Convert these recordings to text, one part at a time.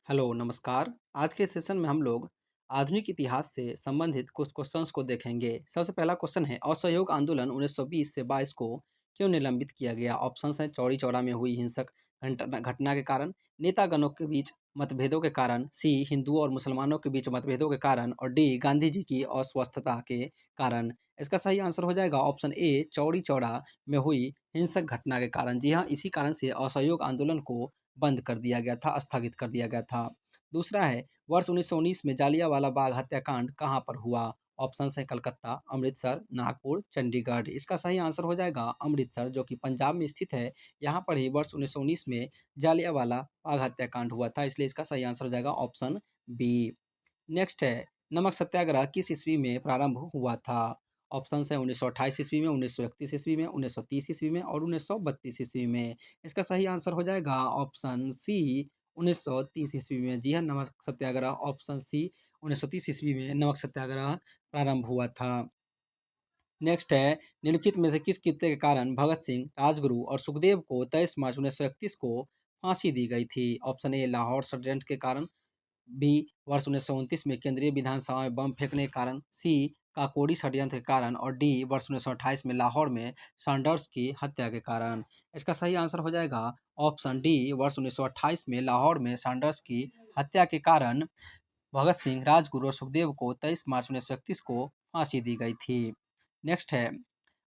Hello, नमस्कार। आज के सेशन में हम लोग आधुनिक इतिहास से संबंधित कुछ क्वेश्चंस को देखेंगे। सबसे पहला क्वेश्चन है असहयोग आंदोलन 1920 से 22 को क्यों निलंबित किया गया? ऑप्शंस हैं चौरी चौरा में हुई हिंसक घटना के कारण, नेतागणों के बीच मतभेदों के कारण, सी हिंदुओं और मुसलमानों के बीच मतभेदों के कारण और डी गांधी जी की अस्वस्थता के कारण। इसका सही आंसर हो जाएगा ऑप्शन ए चौरी चौरा में हुई हिंसक घटना के कारण। जी हाँ, इसी कारण से असहयोग आंदोलन को बंद कर दिया गया था, स्थगित कर दिया गया था। दूसरा है वर्ष 1919 में जालियांवाला बाग हत्याकांड कहाँ पर हुआ? ऑप्शंस है कलकत्ता, अमृतसर, नागपुर, चंडीगढ़। इसका सही आंसर हो जाएगा अमृतसर, जो कि पंजाब में स्थित है। यहाँ पर ही वर्ष 1919 में जालियांवाला बाग हत्याकांड हुआ था, इसलिए इसका सही आंसर हो जाएगा ऑप्शन बी। नेक्स्ट है नमक सत्याग्रह किस ईस्वी में प्रारंभ हुआ था? ऑप्शन है 1928 ईस्वी में, 1931 ईस्वी में, 1930 ईस्वी में और 1932 ईस्वी में। इसका सही आंसर हो जाएगा ऑप्शन सी 1930 ईस्वी में। जी हाँ, नमक सत्याग्रह ऑप्शन सी 1930 ईस्वी में नमक सत्याग्रह प्रारंभ हुआ था। नेक्स्ट है निम्नलिखित में से किस कृत्य के कारण भगत सिंह, राजगुरु और सुखदेव को 23 मार्च 1931 को फांसी दी गई थी? ऑप्शन ए लाहौर षड्यंत्र के कारण, बी वर्ष 1929 में केंद्रीय विधानसभा में बम फेंकने के कारण, सी काकोरी षड्यंत्र के कारण और डी वर्ष 1928 में लाहौर में सैंडर्स की हत्या के कारण। इसका सही आंसर हो जाएगा ऑप्शन डी वर्ष 1928 में लाहौर में सैंडर्स की हत्या के कारण भगत सिंह, राजगुरु और सुखदेव को 23 मार्च 1931 को फांसी दी गई थी। नेक्स्ट है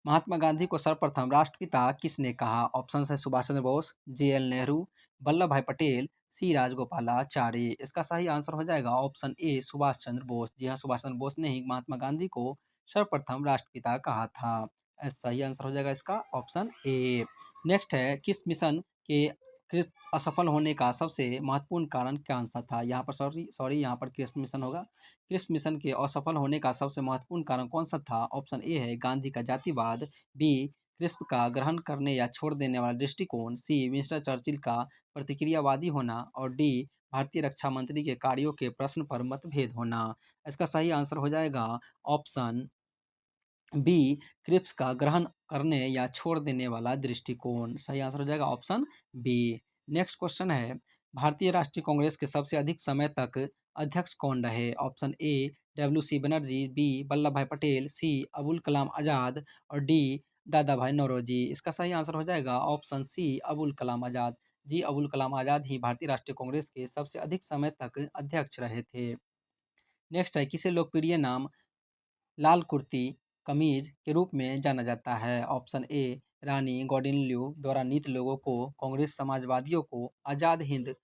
महात्मा गांधी को सर्वप्रथम राष्ट्रपिता किसने कहा? ऑप्शन है सुभाष चंद्र बोस, जे.एल. नेहरू, वल्लभ भाई पटेल, सी राजगोपालाचारी। इसका सही आंसर हो जाएगा ऑप्शन ए सुभाष चंद्र बोस। जी हाँ, सुभाष चंद्र बोस ने ही महात्मा गांधी को सर्वप्रथम राष्ट्रपिता कहा था। सही आंसर हो जाएगा इसका ऑप्शन ए। नेक्स्ट है किस मिशन के असफल होने का सबसे महत्वपूर्ण कारण कौन सा था? यहाँ पर सॉरी सॉरी यहाँ पर क्रिप्स मिशन होगा। क्रिप्स मिशन के असफल होने का सबसे महत्वपूर्ण कारण कौन सा था? ऑप्शन ए है गांधी का जातिवाद, बी क्रिस्प का ग्रहण करने या छोड़ देने वाला दृष्टिकोण, सी विंस्टन चर्चिल का प्रतिक्रियावादी होना और डी भारतीय रक्षा मंत्री के कार्यों के प्रश्न पर मतभेद होना। इसका सही आंसर हो जाएगा ऑप्शन बी क्रिप्स का ग्रहण करने या छोड़ देने वाला दृष्टिकोण। सही आंसर हो जाएगा ऑप्शन बी। नेक्स्ट क्वेश्चन है भारतीय राष्ट्रीय कांग्रेस के सबसे अधिक समय तक अध्यक्ष कौन रहे? Option A W C Banerjee, B Vallabh Bhai Patel, सी अबुल कलाम आजाद और डी दादा भाई नौरोजी। इसका सही आंसर हो जाएगा ऑप्शन सी अबुल कलाम आजाद। जी, अबुल कलाम आजाद ही भारतीय राष्ट्रीय कांग्रेस के सबसे अधिक समय तक अध्यक्ष रहे थे। नेक्स्ट है किसे लोकप्रिय नाम लाल कुर्ती कमीज के रूप में जाना जाता है? ऑप्शन ए रानी गौडिन्यू द्वारा नीत लोगों को, कांग्रेस समाजवादियों को, आज़ाद हिंद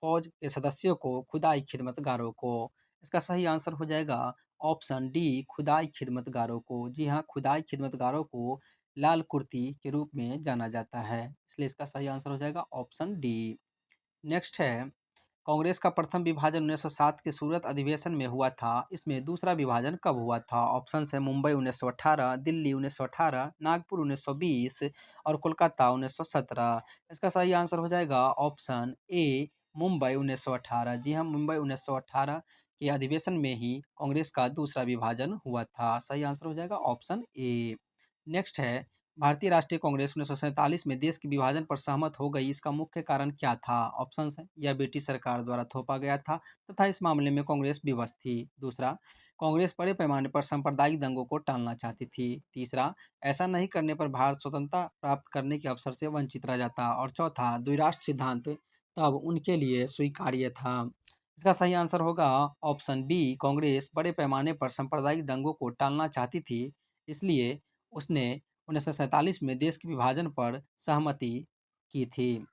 फौज के सदस्यों को, खुदाई खिदमतगारों को। इसका सही आंसर हो जाएगा ऑप्शन डी खुदाई खिदमतगारों को। जी हाँ, खुदाई खिदमतगारों को लाल कुर्ती के रूप में जाना जाता है, इसलिए इसका सही आंसर हो जाएगा ऑप्शन डी। नेक्स्ट है कांग्रेस का प्रथम विभाजन 1907 के सूरत अधिवेशन में हुआ था। इसमें दूसरा विभाजन कब हुआ था? ऑप्शंस है मुंबई 1918, दिल्ली 1918, नागपुर 1920 और कोलकाता 1917। इसका सही आंसर हो जाएगा ऑप्शन ए मुंबई 1918। जी हाँ, मुंबई 1918 के अधिवेशन में ही कांग्रेस का दूसरा विभाजन हुआ था। सही आंसर हो जाएगा ऑप्शन ए। नेक्स्ट है भारतीय राष्ट्रीय कांग्रेस 1947 में देश के विभाजन पर सहमत हो गई, इसका मुख्य कारण क्या था? ऑप्शंस है यह ब्रिटिश सरकार द्वारा थोपा गया था तथा इस मामले में कांग्रेस विवश थी। दूसरा, कांग्रेस बड़े पैमाने पर सांप्रदायिक दंगों को टालना चाहती थी। तीसरा, ऐसा नहीं करने पर भारत स्वतंत्रता प्राप्त करने के अवसर से वंचित रह जाता। और चौथा, द्विराष्ट्र सिद्धांत तब उनके लिए स्वीकार्य था। इसका सही आंसर होगा ऑप्शन बी कांग्रेस बड़े पैमाने पर सांप्रदायिक दंगों को टालना चाहती थी, इसलिए उसने 1947 में देश के विभाजन पर सहमति की थी।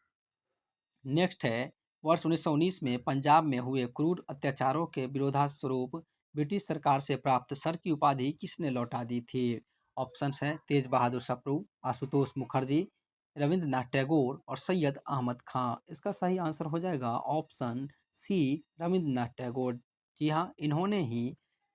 नेक्स्ट है वर्ष 1919 में पंजाब में हुए क्रूर अत्याचारों के विरोधास्वरूप ब्रिटिश सरकार से प्राप्त सर की उपाधि किसने लौटा दी थी? ऑप्शंस हैं तेज बहादुर सप्रू, आशुतोष मुखर्जी, रविंद्रनाथ टैगोर और सैयद अहमद खां। इसका सही आंसर हो जाएगा ऑप्शन सी रविंद्रनाथ टैगोर। जी हाँ, इन्होंने ही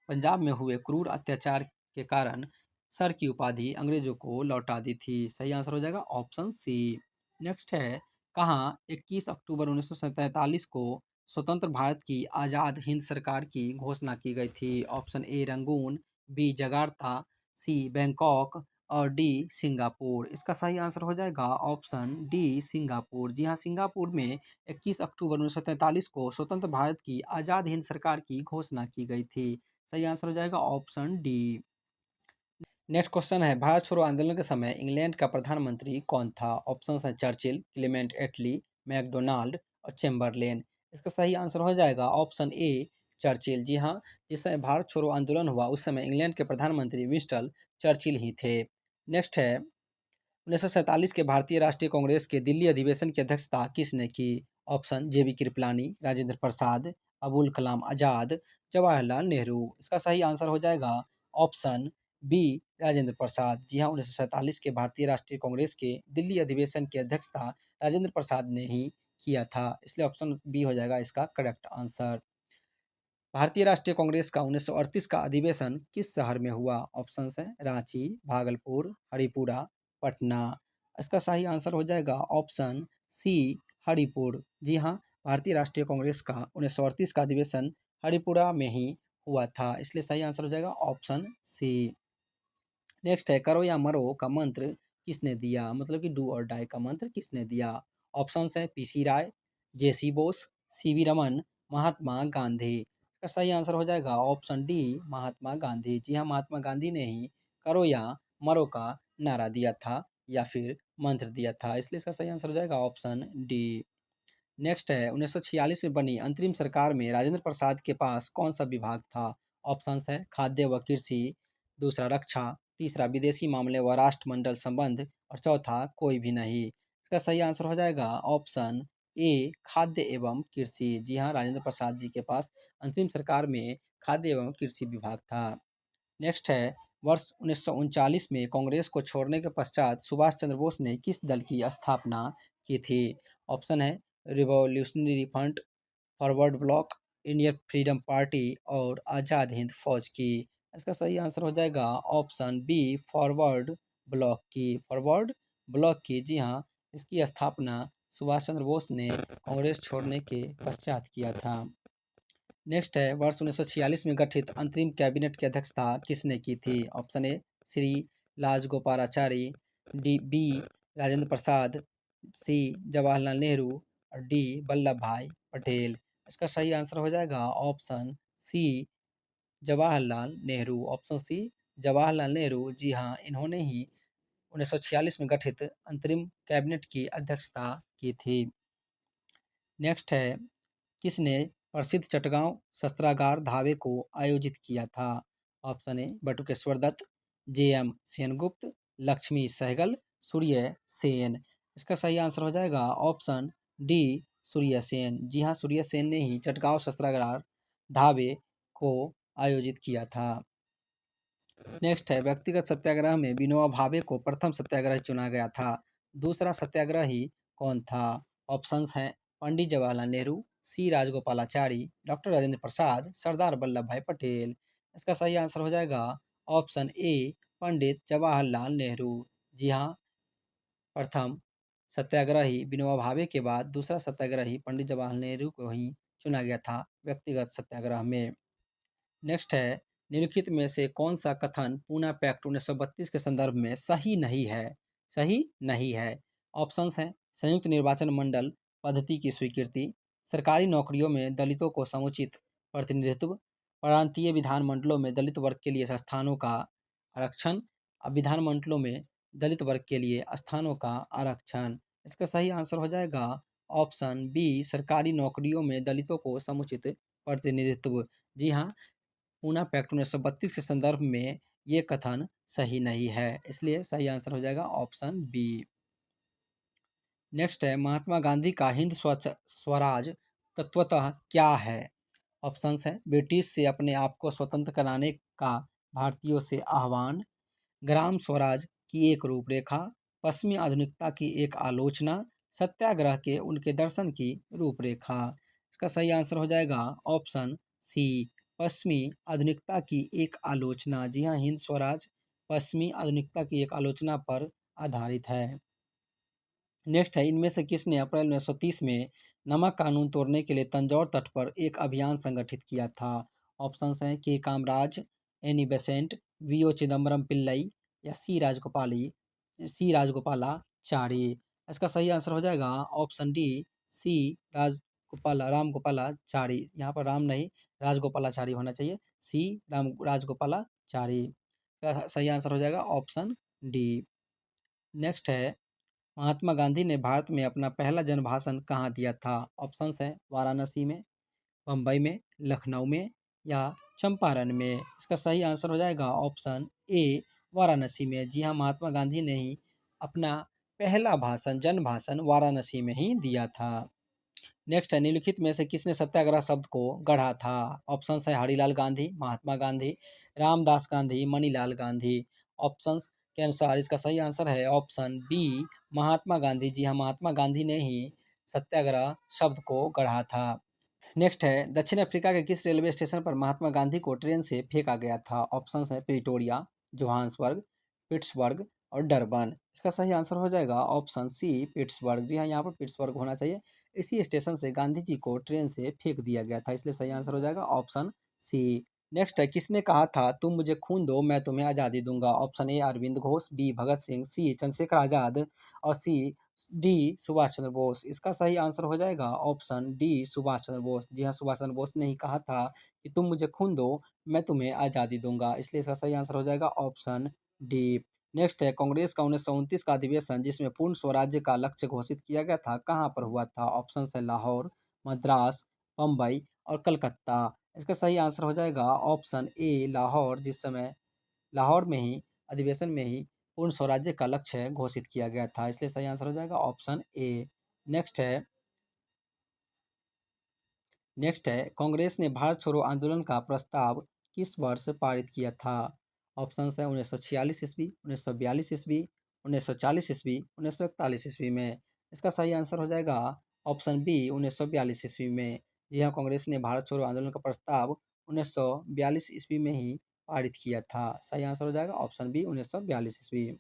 पंजाब में हुए क्रूर अत्याचार के कारण सर की उपाधि अंग्रेजों को लौटा दी थी। सही आंसर हो जाएगा ऑप्शन सी। नेक्स्ट है कहाँ 21 अक्टूबर 1947 को स्वतंत्र भारत की आज़ाद हिंद सरकार की घोषणा की गई थी? Option A Rangoon, B Jakarta, C Bangkok और डी सिंगापुर। इसका सही आंसर हो जाएगा ऑप्शन डी सिंगापुर। जी हाँ, सिंगापुर में 21 अक्टूबर 1943 को स्वतंत्र भारत की आज़ाद हिंद सरकार की घोषणा की गई थी। सही आंसर हो जाएगा ऑप्शन डी। नेक्स्ट क्वेश्चन है, भारत छोड़ो आंदोलन के समय इंग्लैंड का प्रधानमंत्री कौन था? ऑप्शन है चर्चिल, क्लेमेंट एटली, मैकडोनाल्ड और चेम्बरलेन। इसका सही आंसर हो जाएगा ऑप्शन ए चर्चिल। जी हाँ, जिस समय भारत छोड़ो आंदोलन हुआ उस समय इंग्लैंड के प्रधानमंत्री विंस्टन चर्चिल ही थे। नेक्स्ट है, 1947 के भारतीय राष्ट्रीय कांग्रेस के दिल्ली अधिवेशन की अध्यक्षता किसने की? ऑप्शन जेबी कृपलानी, राजेंद्र प्रसाद, अबुल कलाम आजाद, जवाहरलाल नेहरू। इसका सही आंसर हो जाएगा ऑप्शन बी राजेंद्र प्रसाद। जी हाँ, 1947 के भारतीय राष्ट्रीय कांग्रेस के दिल्ली अधिवेशन की अध्यक्षता राजेंद्र प्रसाद ने ही किया था, इसलिए ऑप्शन बी हो जाएगा इसका करेक्ट आंसर। भारतीय राष्ट्रीय कांग्रेस का 1938 का अधिवेशन किस शहर में हुआ? ऑप्शन है रांची, भागलपुर, हरिपुरा, पटना। इसका सही आंसर हो जाएगा ऑप्शन सी हरिपुर। जी हाँ, भारतीय राष्ट्रीय कांग्रेस का 1938 का अधिवेशन हरिपुरा में ही हुआ था, इसलिए सही आंसर हो जाएगा ऑप्शन सी। नेक्स्ट है, करो या मरो का मंत्र किसने दिया? मतलब कि डू और डाई का मंत्र किसने दिया? ऑप्शंस है पीसी राय, जेसी बोस, सीवी रमन, महात्मा गांधी। इसका सही आंसर हो जाएगा ऑप्शन डी महात्मा गांधी। जी हाँ, महात्मा गांधी ने ही करो या मरो का नारा दिया था या फिर मंत्र दिया था, इसलिए इसका सही आंसर हो जाएगा ऑप्शन डी। नेक्स्ट है, 1946 में बनी अंतरिम सरकार में राजेंद्र प्रसाद के पास कौन सा विभाग था? ऑप्शंस है खाद्य व कृषि, दूसरा रक्षा, तीसरा विदेशी मामले व राष्ट्रमंडल संबंध और चौथा कोई भी नहीं। इसका सही आंसर हो जाएगा ऑप्शन ए खाद्य एवं कृषि। जी हाँ, राजेंद्र प्रसाद जी के पास अंतरिम सरकार में खाद्य एवं कृषि विभाग था। नेक्स्ट है, वर्ष 1939 में कांग्रेस को छोड़ने के पश्चात सुभाष चंद्र बोस ने किस दल की स्थापना की थी? ऑप्शन है revolutionary front, forward block, Indian freedom party और आज़ाद हिंद फौज की। इसका सही आंसर हो जाएगा ऑप्शन बी फॉरवर्ड ब्लॉक की। फॉरवर्ड ब्लॉक की, जी हाँ, इसकी स्थापना सुभाष चंद्र बोस ने कांग्रेस छोड़ने के पश्चात किया था। नेक्स्ट है, वर्ष 1946 में गठित अंतरिम कैबिनेट की अध्यक्षता किसने की थी? Option A Shri Rajagopalachari, D B Rajendra Prasad, C Jawaharlal Nehru और डी वल्लभ भाई पटेल। इसका सही आंसर हो जाएगा option C Jawaharlal Nehru. Option C Jawaharlal Nehru. जी हाँ, इन्होंने ही 1946 में गठित अंतरिम कैबिनेट की अध्यक्षता की थी। नेक्स्ट है, किसने प्रसिद्ध चटगांव शस्त्रागार धावे को आयोजित किया था? Option A Batukeshwar Dutt, J M. Sengupta, Lakshmi Sahgal, Surya Sen. इसका सही आंसर हो जाएगा ऑप्शन डी सूर्य सेन। जी हाँ, सूर्य सेन ने ही चटगांव शस्त्रागार धावे को आयोजित किया था। नेक्स्ट है, व्यक्तिगत सत्याग्रह में विनोबा भावे को प्रथम सत्याग्रही चुना गया था। दूसरा सत्याग्रही कौन था? ऑप्शंस हैं पंडित जवाहरलाल नेहरू, सी राजगोपालाचारी, डॉक्टर राजेंद्र प्रसाद, सरदार वल्लभ भाई पटेल। इसका सही आंसर हो जाएगा ऑप्शन ए पंडित जवाहरलाल नेहरू। जी हाँ, प्रथम सत्याग्रही विनोबा भावे के बाद दूसरा सत्याग्रही पंडित जवाहरलाल नेहरू को ही चुना गया था व्यक्तिगत सत्याग्रह में। नेक्स्ट है, निम्नलिखित में से कौन सा कथन पूना पैक्ट 1932 के संदर्भ में सही नहीं है? सही नहीं है। ऑप्शंस हैं संयुक्त निर्वाचन मंडल पद्धति की स्वीकृति, सरकारी नौकरियों में दलितों को समुचित प्रतिनिधित्व, प्रांतीय विधानमंडलों में दलित वर्ग के लिए स्थानों का आरक्षण, विधानमंडलों में दलित वर्ग के लिए स्थानों का आरक्षण। इसका सही आंसर हो जाएगा ऑप्शन बी सरकारी नौकरियों में दलितों को समुचित प्रतिनिधित्व। जी हाँ, पूना पैक्ट 1932 के संदर्भ में ये कथन सही नहीं है, इसलिए सही आंसर हो जाएगा ऑप्शन बी। नेक्स्ट है, महात्मा गांधी का हिंद स्वराज तत्वतः क्या है? ऑप्शंस है ब्रिटिश से अपने आप को स्वतंत्र कराने का भारतीयों से आह्वान, ग्राम स्वराज की एक रूपरेखा, पश्चिमी आधुनिकता की एक आलोचना, सत्याग्रह के उनके दर्शन की रूपरेखा। इसका सही आंसर हो जाएगा ऑप्शन सी पश्चिमी आधुनिकता की एक आलोचना। जी हाँ, हिंद स्वराज पश्चिमी आधुनिकता की एक आलोचना पर आधारित है। नेक्स्ट है, इनमें से किसने अप्रैल 1930 में नमक कानून तोड़ने के लिए तंजौर तट पर एक अभियान संगठित किया था? ऑप्शंस हैं K Kamaraj, Annie Besant, V O Chidambaram Pillai, या सी राजगोपालाचारी। इसका सही आंसर हो जाएगा ऑप्शन डी सी रामगोपालाचारी। यहाँ पर राम नहीं, राजगोपालाचारी होना चाहिए। सी राजगोपालाचारी। इसका सही आंसर हो जाएगा ऑप्शन डी। नेक्स्ट है, महात्मा गांधी ने भारत में अपना पहला जनभाषण कहाँ दिया था? ऑप्शंस है वाराणसी में, बम्बई में, लखनऊ में या चंपारण में। इसका सही आंसर हो जाएगा ऑप्शन ए वाराणसी में। जी हाँ, महात्मा गांधी ने ही अपना पहला जनभाषण वाराणसी में ही दिया था। नेक्स्ट है, निम्नलिखित में से किसने सत्याग्रह शब्द को गढ़ा था? ऑप्शंस है हरिलाल गांधी, महात्मा गांधी, रामदास गांधी, मणिलाल गांधी। ऑप्शंस के अनुसार इसका सही आंसर है ऑप्शन बी महात्मा गांधी। जी हाँ, महात्मा गांधी ने ही सत्याग्रह शब्द को गढ़ा था। नेक्स्ट है, दक्षिण अफ्रीका के किस रेलवे स्टेशन पर महात्मा गांधी को ट्रेन से फेंका गया था? ऑप्शंस है प्रिटोरिया, जोहान्सबर्ग, पिट्सबर्ग और डरबन। इसका सही आंसर हो जाएगा ऑप्शन सी पिट्सबर्ग। जी हाँ, यहाँ पर पिट्सबर्ग होना चाहिए। इसी स्टेशन से गांधी जी को ट्रेन से फेंक दिया गया था, इसलिए सही आंसर हो जाएगा ऑप्शन सी। नेक्स्ट है, किसने कहा था तुम मुझे खून दो मैं तुम्हें आज़ादी दूंगा? Option A Aurobindo Ghosh, B Bhagat Singh, C Chandrashekhar Azad और सी डी सुभाष चंद्र बोस। इसका सही आंसर हो जाएगा ऑप्शन डी सुभाष चंद्र बोस। जी हाँ, सुभाष चंद्र बोस ने ही कहा था कि तुम मुझे खून दो मैं तुम्हें आज़ादी दूंगा, इसलिए इसका सही आंसर हो जाएगा ऑप्शन डी। नेक्स्ट है, कांग्रेस का 1929 का अधिवेशन जिसमें पूर्ण स्वराज्य का लक्ष्य घोषित किया गया था कहाँ पर हुआ था? ऑप्शन है लाहौर, मद्रास, बम्बई और कलकत्ता। इसका सही आंसर हो जाएगा ऑप्शन ए लाहौर। जिस समय लाहौर में ही अधिवेशन में ही पूर्ण स्वराज्य का लक्ष्य घोषित किया गया था, इसलिए सही आंसर हो जाएगा ऑप्शन ए। नेक्स्ट है नेक्स्ट है, कांग्रेस ने भारत छोड़ो आंदोलन का प्रस्ताव किस वर्ष पारित किया था? ऑप्शन है 1946 ईस्वी, 1942 ईस्वी, 1940 ईस्वी, 1941 ईस्वी में। इसका सही आंसर हो जाएगा ऑप्शन बी 1942 ईस्वी में। जी हाँ, कांग्रेस ने भारत छोड़ो आंदोलन का प्रस्ताव 1942 ईस्वी में ही पारित किया था। सही आंसर हो जाएगा ऑप्शन बी 1942 ईस्वी।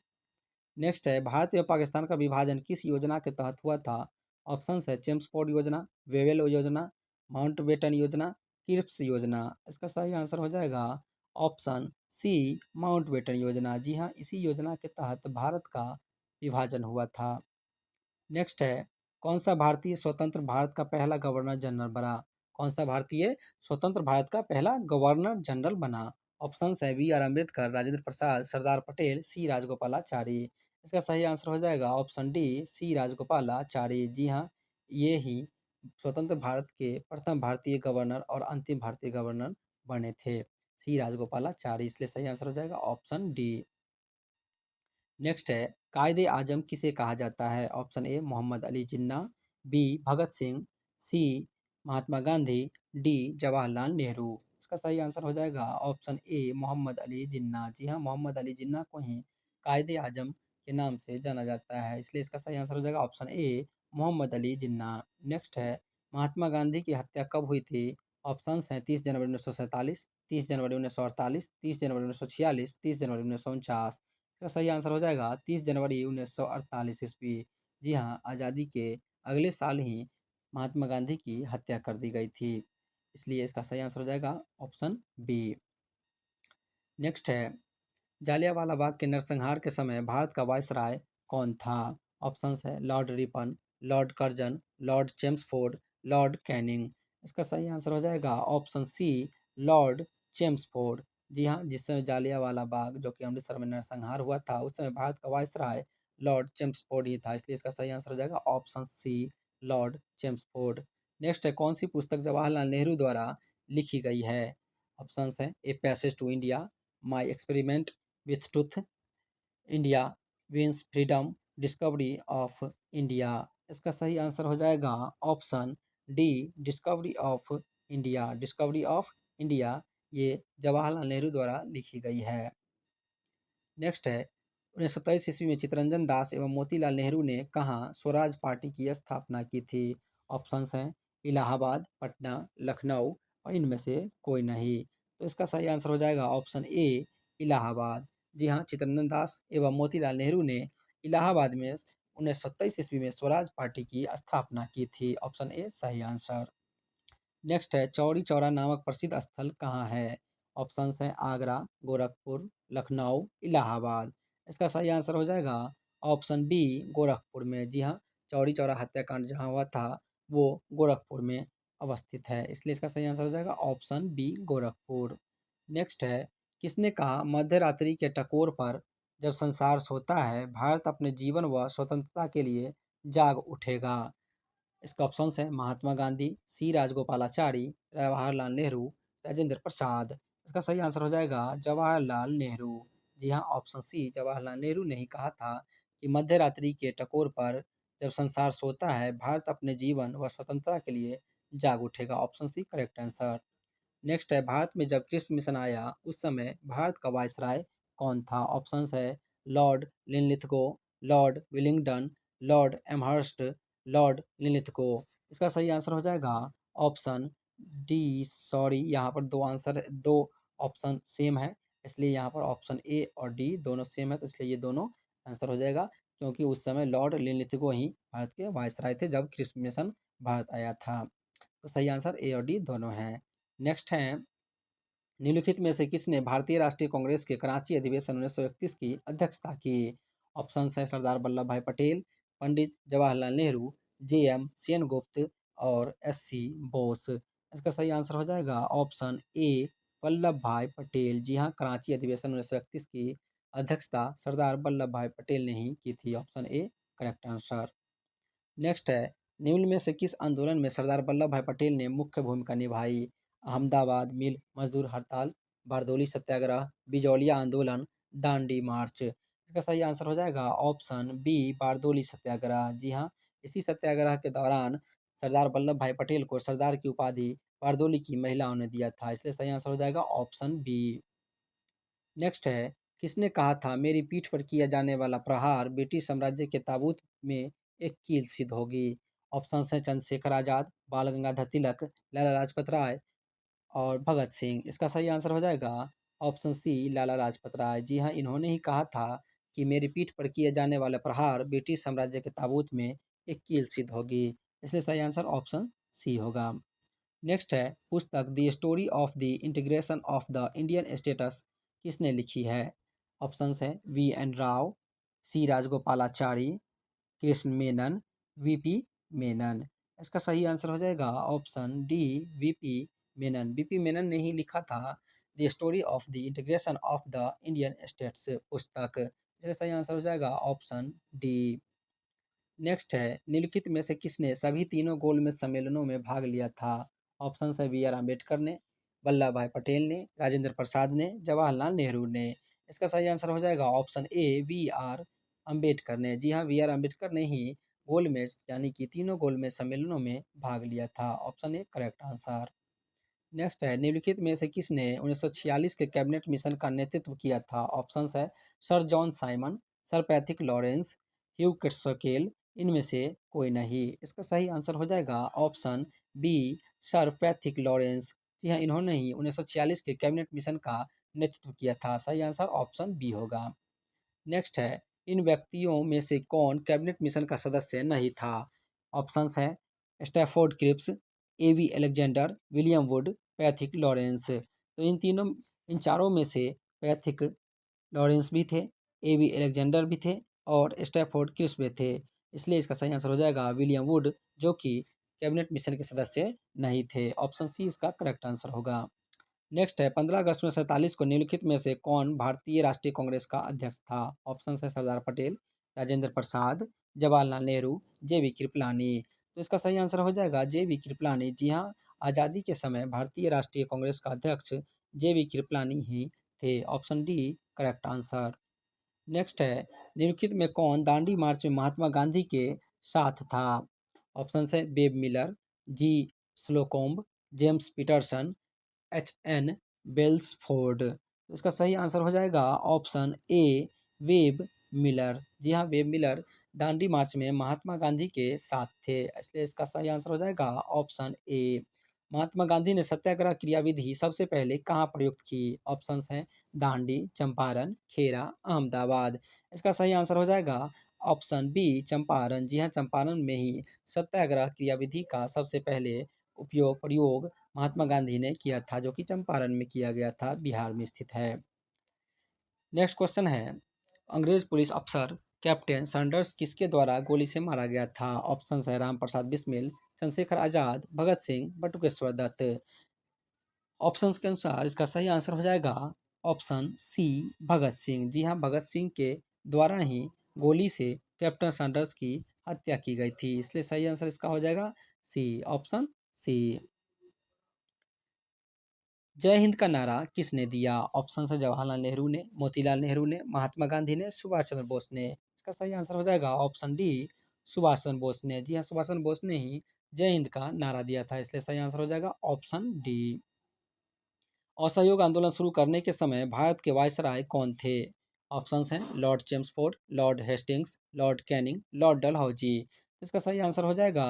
नेक्स्ट है, भारत एवं पाकिस्तान का विभाजन किस योजना के तहत हुआ था? ऑप्शंस है चेम्सफोर्ड योजना, वेवेल योजना, माउंटबेटन योजना, किर्प्स योजना। इसका सही आंसर हो जाएगा ऑप्शन सी माउंटबेटन योजना। जी हाँ, इसी योजना के तहत भारत का विभाजन हुआ था। नेक्स्ट है, कौन सा भारतीय स्वतंत्र भारत का पहला गवर्नर जनरल बना? कौन सा भारतीय स्वतंत्र भारत का पहला गवर्नर जनरल बना? ऑप्शंस है बी आर अम्बेडकर, राजेंद्र प्रसाद, सरदार पटेल, सी राजगोपालाचारी। इसका सही आंसर हो जाएगा ऑप्शन डी सी राजगोपालाचारी। जी हाँ, ये ही स्वतंत्र भारत के प्रथम भारतीय गवर्नर और अंतिम भारतीय गवर्नर बने थे, सी राजगोपालाचारी। इसलिए सही आंसर हो जाएगा ऑप्शन डी। नेक्स्ट है, कायदे आजम किसे कहा जाता है? Option A Mohammad Ali Jinnah, B Bhagat Singh, C Mahatma Gandhi, D Jawaharlal Nehru. इसका सही आंसर हो जाएगा ऑप्शन ए मोहम्मद अली जिन्ना। जी हाँ, मोहम्मद अली जिन्ना को ही कायदे आजम के नाम से जाना जाता है, इसलिए इसका सही आंसर हो जाएगा option A Mohammad Ali Jinnah. Next है, महात्मा गांधी की हत्या कब हुई थी? ऑप्शंस हैं 30 जनवरी 1947, 30 जनवरी 1948, 30 जनवरी 1946, 30 जनवरी 1949। इसका सही आंसर हो जाएगा 30 जनवरी 1948 ईस्वी। जी हाँ, आज़ादी के अगले साल ही महात्मा गांधी की हत्या कर दी गई थी, इसलिए इसका सही आंसर हो जाएगा ऑप्शन बी। नेक्स्ट है, जालियांवाला बाग के नरसंहार के समय भारत का वायसराय कौन था? ऑप्शंस है Lord Ripon, Lord Curzon, Lord Chelmsford, Lord Canning. इसका सही आंसर हो जाएगा ऑप्शन सी लॉर्ड चेम्सफोर्ड। जी हाँ, जिस समय जालियांवाला बाग जो कि अमृतसर में नरसंहार हुआ था उस समय भारत का वायसराय लॉर्ड चेम्सफोर्ड ही था, इसलिए इसका सही आंसर हो जाएगा option C Lord Chelmsford. Next है, कौन सी पुस्तक जवाहरलाल नेहरू द्वारा लिखी गई है? ऑप्शंस हैं A passage to India, my experiment with truth, India wins freedom, discovery of India. इसका सही आंसर हो जाएगा option D discovery of India. Discovery of India ये जवाहरलाल नेहरू द्वारा लिखी गई है। नेक्स्ट है, 1927 ईस्वी में चित्तरंजन दास एवं मोतीलाल नेहरू ने कहाँ स्वराज पार्टी की स्थापना की थी? ऑप्शंस हैं इलाहाबाद, पटना, लखनऊ और इनमें से कोई नहीं। तो इसका सही आंसर हो जाएगा ऑप्शन ए इलाहाबाद। जी हाँ, चित्तरंजन दास एवं मोतीलाल नेहरू ने इलाहाबाद में 1927 ईस्वी में स्वराज पार्टी की स्थापना की थी। ऑप्शन ए सही आंसर। नेक्स्ट है, चौरी चौरा नामक प्रसिद्ध स्थल कहाँ है? ऑप्शंस हैं आगरा, गोरखपुर, लखनऊ, इलाहाबाद। इसका सही आंसर हो जाएगा ऑप्शन बी गोरखपुर में। जी हाँ, चौरी चौरा हत्याकांड जहाँ हुआ था वो गोरखपुर में अवस्थित है, इसलिए इसका सही आंसर हो जाएगा ऑप्शन बी गोरखपुर। नेक्स्ट है, किसने कहा मध्य रात्रि के टकोर पर जब संसार सोता है भारत अपने जीवन व स्वतंत्रता के लिए जाग उठेगा? इसका ऑप्शंस है महात्मा गांधी, सी राजगोपालाचारी, जवाहरलाल नेहरू, राजेंद्र प्रसाद। इसका सही आंसर हो जाएगा जवाहरलाल नेहरू। जी हाँ, ऑप्शन सी जवाहरलाल नेहरू ने ही कहा था कि मध्य रात्रि के टकोर पर जब संसार सोता है भारत अपने जीवन व स्वतंत्रता के लिए जाग उठेगा। Option C correct answer. Next है, भारत में जब क्रिप्स मिशन आया उस समय भारत का वायसराय कौन था? ऑप्शंस है Lord Linlithgow, Lord Willingdon, Lord Amherst, Lord Linlithgow. इसका सही आंसर हो जाएगा ऑप्शन डी। सॉरी, यहाँ पर दो ऑप्शन सेम है, इसलिए यहाँ पर ऑप्शन ए और डी दोनों सेम है, तो इसलिए ये दोनों आंसर हो जाएगा, क्योंकि उस समय लॉर्ड लिनलिथगो ही भारत के वायसराय थे जब क्रिप्स मिशन भारत आया था। तो सही आंसर ए और डी दोनों हैं। नेक्स्ट है, निम्नलिखित में से किसने भारतीय राष्ट्रीय कांग्रेस के कराची अधिवेशन 1931 की अध्यक्षता की? ऑप्शन है सरदार वल्लभ भाई पटेल, पंडित जवाहरलाल नेहरू, जे.एम. सेनगुप्त और एस.सी. बोस। इसका सही आंसर हो जाएगा ऑप्शन ए वल्लभ भाई पटेल। जी हाँ, कराची अधिवेशन 1931 की अध्यक्षता सरदार वल्लभ भाई पटेल ने ही की थी। Option A correct answer. Next है, निम्न में से किस आंदोलन में सरदार वल्लभ भाई पटेल ने मुख्य भूमिका निभाई? अहमदाबाद मिल मजदूर हड़ताल, बारदोली सत्याग्रह, बिजौलिया आंदोलन, दांडी मार्च। इसका सही आंसर हो जाएगा ऑप्शन बी बारदोली सत्याग्रह। जी हाँ, इसी सत्याग्रह के दौरान सरदार वल्लभ भाई पटेल को सरदार की उपाधि बारदोली की महिलाओं ने दिया था, इसलिए सही आंसर हो जाएगा ऑप्शन बी। नेक्स्ट है, किसने कहा था मेरी पीठ पर किया जाने वाला प्रहार ब्रिटिश साम्राज्य के ताबूत में एक कील सिद्ध होगी? ऑप्शन है चंद्रशेखर आजाद, बाल गंगाधर तिलक, लाला लाजपत राय और भगत सिंह। इसका सही आंसर हो जाएगा ऑप्शन सी लाला लाजपत राय। जी हाँ, इन्होंने ही कहा था कि मेरी पीठ पर किए जाने वाला प्रहार ब्रिटिश साम्राज्य के ताबूत में एक कील सिद्ध होगी, इसलिए सही आंसर ऑप्शन सी होगा। नेक्स्ट है, पुस्तक the story of the integration of the Indian states किसने लिखी है? ऑप्शंस है वी एन राव, सी राजगोपालाचारी, कृष्ण मेनन, वीपी मेनन। इसका सही आंसर हो जाएगा option D VP Menon. VP Menon ने ही लिखा था the story of the integration of the Indian states पुस्तक। इसका सही आंसर हो जाएगा ऑप्शन डी। नेक्स्ट है, निम्नलिखित में से किसने सभी तीनों गोलमेज सम्मेलनों में भाग लिया था? ऑप्शन है बी आर अम्बेडकर ने, वल्लभ भाई पटेल ने, राजेंद्र प्रसाद ने, जवाहरलाल नेहरू ने। इसका सही आंसर हो जाएगा option A V R Ambedkar ने। जी हाँ, वी आर अम्बेडकर ने ही गोलमेज यानी कि तीनों गोलमेज सम्मेलनों में भाग लिया था। Option A correct answer. Next है, निम्नलिखित में से किसने 1946 के कैबिनेट मिशन का नेतृत्व किया था? ऑप्शंस है sir John Simon, sir Pethick Lawrence, Hugh Gaitskell, इनमें से कोई नहीं। इसका सही आंसर हो जाएगा option B sir Pethick Lawrence. जी हाँ, इन्होंने ही 1946 के कैबिनेट मिशन का नेतृत्व किया था। सही आंसर ऑप्शन बी होगा। नेक्स्ट है, इन व्यक्तियों में से कौन कैबिनेट मिशन का सदस्य नहीं था? ऑप्शंस हैं Stafford Cripps, A V Alexander, William Wood, Pethick Lawrence. तो इन चारों में से पैथिक लॉरेंस भी थे, एवी अलेक्जेंडर भी थे और स्टैफोर्ड क्रिप्स भी थे, इसलिए इसका सही आंसर हो जाएगा विलियम वुड, जो कि कैबिनेट मिशन के सदस्य नहीं थे। ऑप्शन सी इसका करेक्ट आंसर होगा। नेक्स्ट है, 15 अगस्त 1947 को निम्नलिखित में से कौन भारतीय राष्ट्रीय कांग्रेस का अध्यक्ष था? ऑप्शन है सरदार पटेल, राजेंद्र प्रसाद, जवाहरलाल नेहरू, जे बी कृपलानी। तो इसका सही आंसर हो जाएगा जे बी कृपलानी। जी हाँ, आज़ादी के समय भारतीय राष्ट्रीय कांग्रेस का अध्यक्ष जे बी कृपलानी ही थे। Option D correct answer. Next है, निम्नलिखित में कौन दांडी मार्च में महात्मा गांधी के साथ था? ऑप्शन है बेब मिलर, जी स्लोकोम्ब, जेम्स पीटरसन, एच एन बेल्सफोर्ड। तो इसका सही आंसर हो जाएगा ऑप्शन ए वेब मिलर। जी हाँ, वेब मिलर दांडी मार्च में महात्मा गांधी के साथ थे, इसलिए इसका सही आंसर हो जाएगा ऑप्शन ए। महात्मा गांधी ने सत्याग्रह क्रियाविधि सबसे पहले कहाँ प्रयुक्त की? ऑप्शंस हैं दांडी, चंपारण, खेरा, अहमदाबाद। इसका सही आंसर हो जाएगा ऑप्शन बी चंपारण। जी हाँ, चंपारण में ही सत्याग्रह क्रियाविधि का सबसे पहले प्रयोग महात्मा गांधी ने किया था, जो कि चंपारण में किया गया था, बिहार में स्थित है। नेक्स्ट क्वेश्चन है, अंग्रेज पुलिस अफसर कैप्टन सैंडर्स किसके द्वारा गोली से मारा गया था? ऑप्शन है राम प्रसाद बिस्मिल, चंद्रशेखर आजाद, भगत सिंह, बटुकेश्वर दत्त। ऑप्शंस के अनुसार इसका सही आंसर हो जाएगा ऑप्शन सी भगत सिंह। जी हाँ, भगत सिंह के द्वारा ही गोली से कैप्टन सैंडर्स की हत्या की गई थी, इसलिए सही आंसर इसका हो जाएगा सी, ऑप्शन सी। जय हिंद का नारा किसने दिया? ऑप्शन है जवाहरलाल नेहरू ने, मोतीलाल नेहरू ने, महात्मा गांधी ने, सुभाष चंद्र बोस ने। इसका सही आंसर हो जाएगा ऑप्शन डी, सुभाष चंद्र बोस ने। जी हाँ, सुभाष चंद्र बोस ने ही जय हिंद का नारा दिया था, इसलिए सही आंसर हो जाएगा ऑप्शन डी। असहयोग आंदोलन शुरू करने के समय भारत के वायसराय कौन थे? ऑप्शंस हैं Lord Chelmsford, Lord Hastings, Lord Canning, Lord Dalhousie. इसका सही आंसर हो जाएगा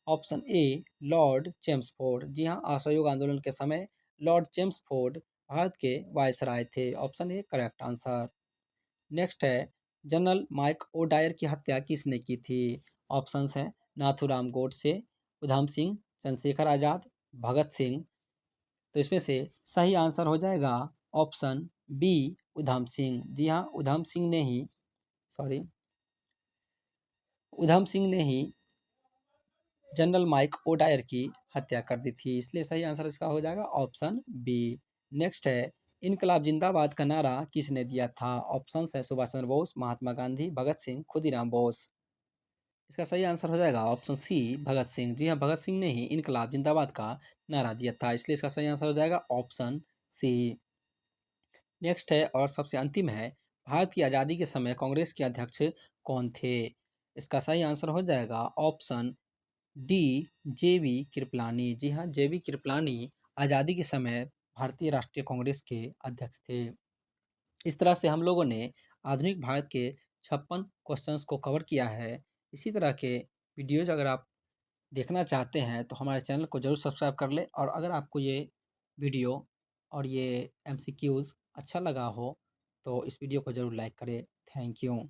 ऑप्शन ए, लॉर्ड चेम्सफोर्ड। जी हाँ, असहयोग आंदोलन के समय लॉर्ड चेम्सफोर्ड भारत के वायसराय थे, option A correct answer. Next है जनरल माइक ओ डायर की हत्या किसने की थी? ऑप्शंस हैं नाथूराम गोडसे, उधम सिंह, चंद्रशेखर आजाद, भगत सिंह। तो इसमें से सही आंसर हो जाएगा ऑप्शन बी, उधम सिंह। जी हाँ, उधम सिंह ने ही, सॉरी, उधम सिंह ने ही जनरल माइक ओडायर की हत्या कर दी थी, इसलिए सही आंसर इसका हो जाएगा ऑप्शन बी। नेक्स्ट है इनकलाब जिंदाबाद का नारा किसने दिया था? ऑप्शन है सुभाष चंद्र बोस, महात्मा गांधी, भगत सिंह, खुदीराम बोस। इसका सही आंसर हो जाएगा ऑप्शन सी, भगत सिंह। जी हाँ, भगत सिंह ने ही इनकलाब जिंदाबाद का नारा दिया था, इसलिए इसका सही आंसर हो जाएगा ऑप्शन सी। नेक्स्ट है और सबसे अंतिम है भारत की आज़ादी के समय कांग्रेस के अध्यक्ष कौन थे? इसका सही आंसर हो जाएगा ऑप्शन डी, जेवी कृपलानी। जी हाँ, जेवी कृपलानी आज़ादी के समय भारतीय राष्ट्रीय कांग्रेस के अध्यक्ष थे। इस तरह से हम लोगों ने आधुनिक भारत के 56 क्वेश्चंस को कवर किया है। इसी तरह के वीडियोज अगर आप देखना चाहते हैं तो हमारे चैनल को ज़रूर सब्सक्राइब कर लें, और अगर आपको ये वीडियो और ये एमसीक्यूज़ अच्छा लगा हो तो इस वीडियो को ज़रूर लाइक करें। Thank you.